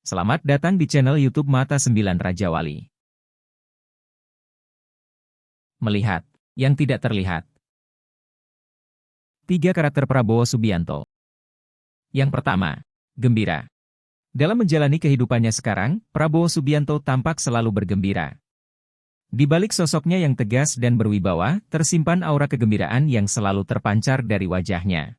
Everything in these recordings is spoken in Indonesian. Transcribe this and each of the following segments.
Selamat datang di channel YouTube Mata 9 Raja Wali. Melihat yang tidak terlihat. 3 karakter Prabowo Subianto. Yang pertama, gembira. Dalam menjalani kehidupannya sekarang, Prabowo Subianto tampak selalu bergembira. Di balik sosoknya yang tegas dan berwibawa, tersimpan aura kegembiraan yang selalu terpancar dari wajahnya.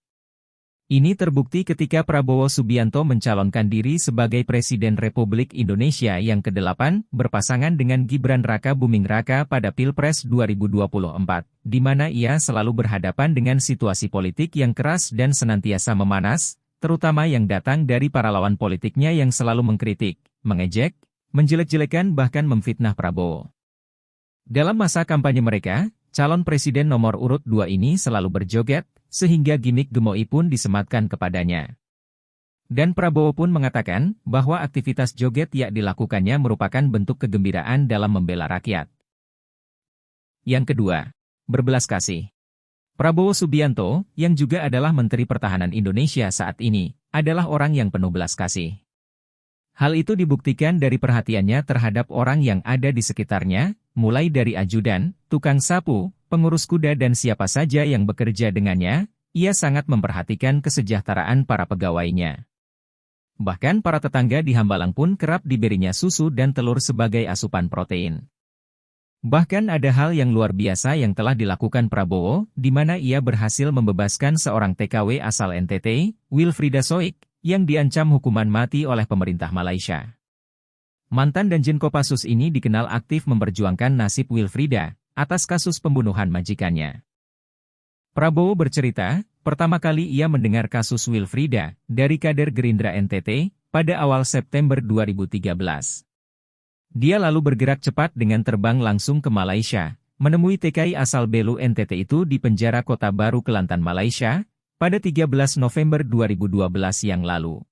Ini terbukti ketika Prabowo Subianto mencalonkan diri sebagai Presiden Republik Indonesia yang ke-8, berpasangan dengan Gibran Raka Buming Raka pada Pilpres 2024, di mana ia selalu berhadapan dengan situasi politik yang keras dan senantiasa memanas, terutama yang datang dari para lawan politiknya yang selalu mengkritik, mengejek, menjelek-jelekan bahkan memfitnah Prabowo. Dalam masa kampanye mereka, calon presiden nomor urut 2 ini selalu berjoget, sehingga gimik gemoi pun disematkan kepadanya. Dan Prabowo pun mengatakan bahwa aktivitas joget yang dilakukannya merupakan bentuk kegembiraan dalam membela rakyat. Yang kedua, berbelas kasih. Prabowo Subianto, yang juga adalah Menteri Pertahanan Indonesia saat ini, adalah orang yang penuh belas kasih. Hal itu dibuktikan dari perhatiannya terhadap orang yang ada di sekitarnya, mulai dari ajudan, tukang sapu, pengurus kuda dan siapa saja yang bekerja dengannya, ia sangat memperhatikan kesejahteraan para pegawainya. Bahkan para tetangga di Hambalang pun kerap diberinya susu dan telur sebagai asupan protein. Bahkan ada hal yang luar biasa yang telah dilakukan Prabowo, di mana ia berhasil membebaskan seorang TKW asal NTT, Wilfrieda Soik, yang diancam hukuman mati oleh pemerintah Malaysia. Mantan Danjen Kopassus ini dikenal aktif memperjuangkan nasib Wilfrieda atas kasus pembunuhan majikannya. Prabowo bercerita, pertama kali ia mendengar kasus Wilfrieda dari kader Gerindra NTT pada awal September 2013. Dia lalu bergerak cepat dengan terbang langsung ke Malaysia, menemui TKI asal Belu NTT itu di penjara Kota Baru Kelantan, Malaysia, pada 13 November 2012 yang lalu.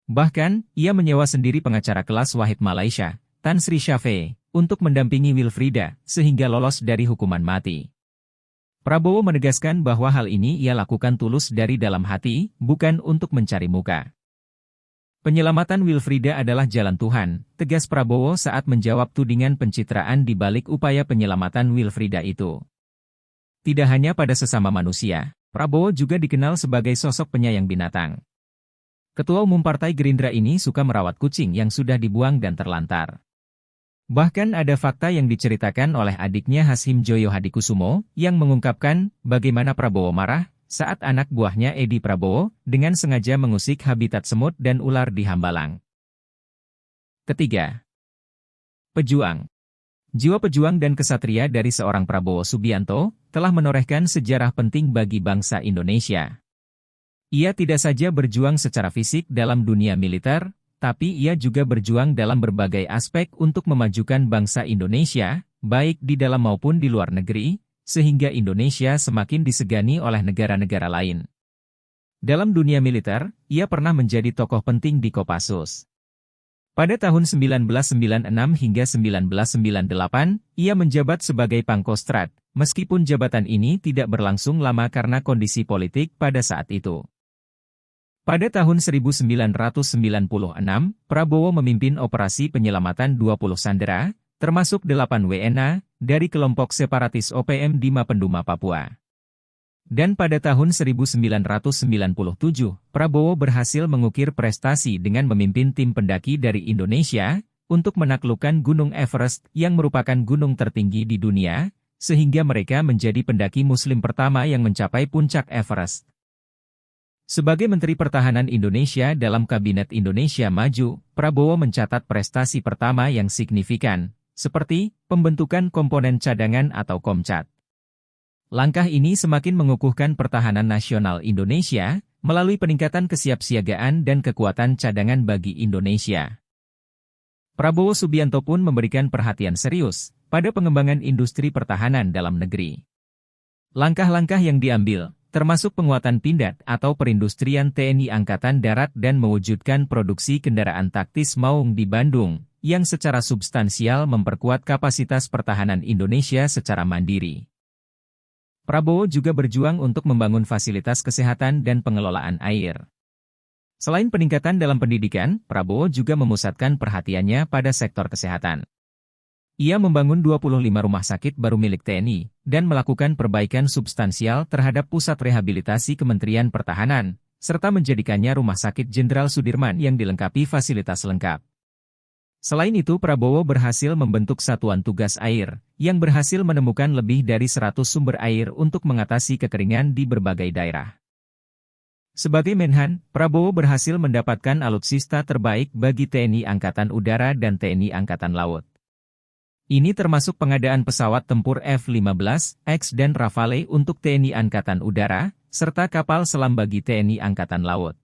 Bahkan, ia menyewa sendiri pengacara kelas Wahid Malaysia, Tan Sri Syafee, untuk mendampingi Wilfrieda, sehingga lolos dari hukuman mati. Prabowo menegaskan bahwa hal ini ia lakukan tulus dari dalam hati, bukan untuk mencari muka. Penyelamatan Wilfrieda adalah jalan Tuhan, tegas Prabowo saat menjawab tudingan pencitraan di balik upaya penyelamatan Wilfrieda itu. Tidak hanya pada sesama manusia, Prabowo juga dikenal sebagai sosok penyayang binatang. Ketua Umum Partai Gerindra ini suka merawat kucing yang sudah dibuang dan terlantar. Bahkan ada fakta yang diceritakan oleh adiknya Hashim Joyo Hadikusumo, yang mengungkapkan bagaimana Prabowo marah saat anak buahnya Edi Prabowo dengan sengaja mengusik habitat semut dan ular di Hambalang. Ketiga, pejuang. Jiwa pejuang dan kesatria dari seorang Prabowo Subianto telah menorehkan sejarah penting bagi bangsa Indonesia. Ia tidak saja berjuang secara fisik dalam dunia militer, tapi ia juga berjuang dalam berbagai aspek untuk memajukan bangsa Indonesia, baik di dalam maupun di luar negeri, sehingga Indonesia semakin disegani oleh negara-negara lain. Dalam dunia militer, ia pernah menjadi tokoh penting di Kopassus. Pada tahun 1996 hingga 1998, ia menjabat sebagai Pangkostrat, meskipun jabatan ini tidak berlangsung lama karena kondisi politik pada saat itu. Pada tahun 1996, Prabowo memimpin operasi penyelamatan 20 sandera, termasuk 8 WNA, dari kelompok separatis OPM di Mapenduma, Papua. Dan pada tahun 1997, Prabowo berhasil mengukir prestasi dengan memimpin tim pendaki dari Indonesia, untuk menaklukkan Gunung Everest yang merupakan gunung tertinggi di dunia, sehingga mereka menjadi pendaki Muslim pertama yang mencapai puncak Everest. Sebagai Menteri Pertahanan Indonesia dalam Kabinet Indonesia Maju, Prabowo mencatat prestasi pertama yang signifikan, seperti pembentukan komponen cadangan atau Komcat. Langkah ini semakin mengukuhkan pertahanan nasional Indonesia, melalui peningkatan kesiapsiagaan dan kekuatan cadangan bagi Indonesia. Prabowo Subianto pun memberikan perhatian serius pada pengembangan industri pertahanan dalam negeri. Langkah-langkah yang diambil, termasuk penguatan Pindad atau perindustrian TNI Angkatan Darat dan mewujudkan produksi kendaraan taktis Maung di Bandung, yang secara substansial memperkuat kapasitas pertahanan Indonesia secara mandiri. Prabowo juga berjuang untuk membangun fasilitas kesehatan dan pengelolaan air. Selain peningkatan dalam pendidikan, Prabowo juga memusatkan perhatiannya pada sektor kesehatan. Ia membangun 25 rumah sakit baru milik TNI, dan melakukan perbaikan substansial terhadap pusat rehabilitasi Kementerian Pertahanan, serta menjadikannya Rumah Sakit Jenderal Sudirman yang dilengkapi fasilitas lengkap. Selain itu, Prabowo berhasil membentuk Satuan Tugas Air, yang berhasil menemukan lebih dari 100 sumber air untuk mengatasi kekeringan di berbagai daerah. Sebagai Menhan, Prabowo berhasil mendapatkan alutsista terbaik bagi TNI Angkatan Udara dan TNI Angkatan Laut. Ini termasuk pengadaan pesawat tempur F-15X dan Rafale untuk TNI Angkatan Udara, serta kapal selam bagi TNI Angkatan Laut.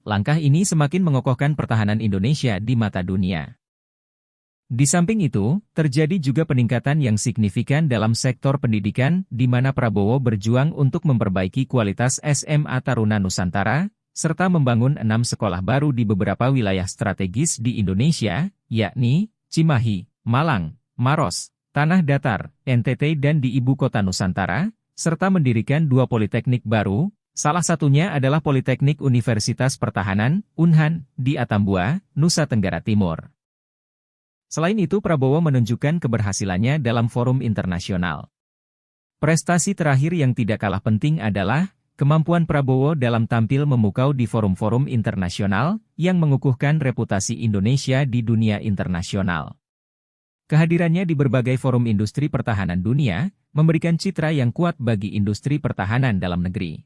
Langkah ini semakin mengokohkan pertahanan Indonesia di mata dunia. Di samping itu, terjadi juga peningkatan yang signifikan dalam sektor pendidikan, di mana Prabowo berjuang untuk memperbaiki kualitas SMA Taruna Nusantara, serta membangun 6 sekolah baru di beberapa wilayah strategis di Indonesia, yakni Cimahi, Malang, Maros, Tanah Datar, NTT dan di Ibu Kota Nusantara, serta mendirikan 2 politeknik baru, salah satunya adalah Politeknik Universitas Pertahanan, UNHAN, di Atambua, Nusa Tenggara Timur. Selain itu, Prabowo menunjukkan keberhasilannya dalam forum internasional. Prestasi terakhir yang tidak kalah penting adalah kemampuan Prabowo dalam tampil memukau di forum-forum internasional yang mengukuhkan reputasi Indonesia di dunia internasional. Kehadirannya di berbagai forum industri pertahanan dunia memberikan citra yang kuat bagi industri pertahanan dalam negeri.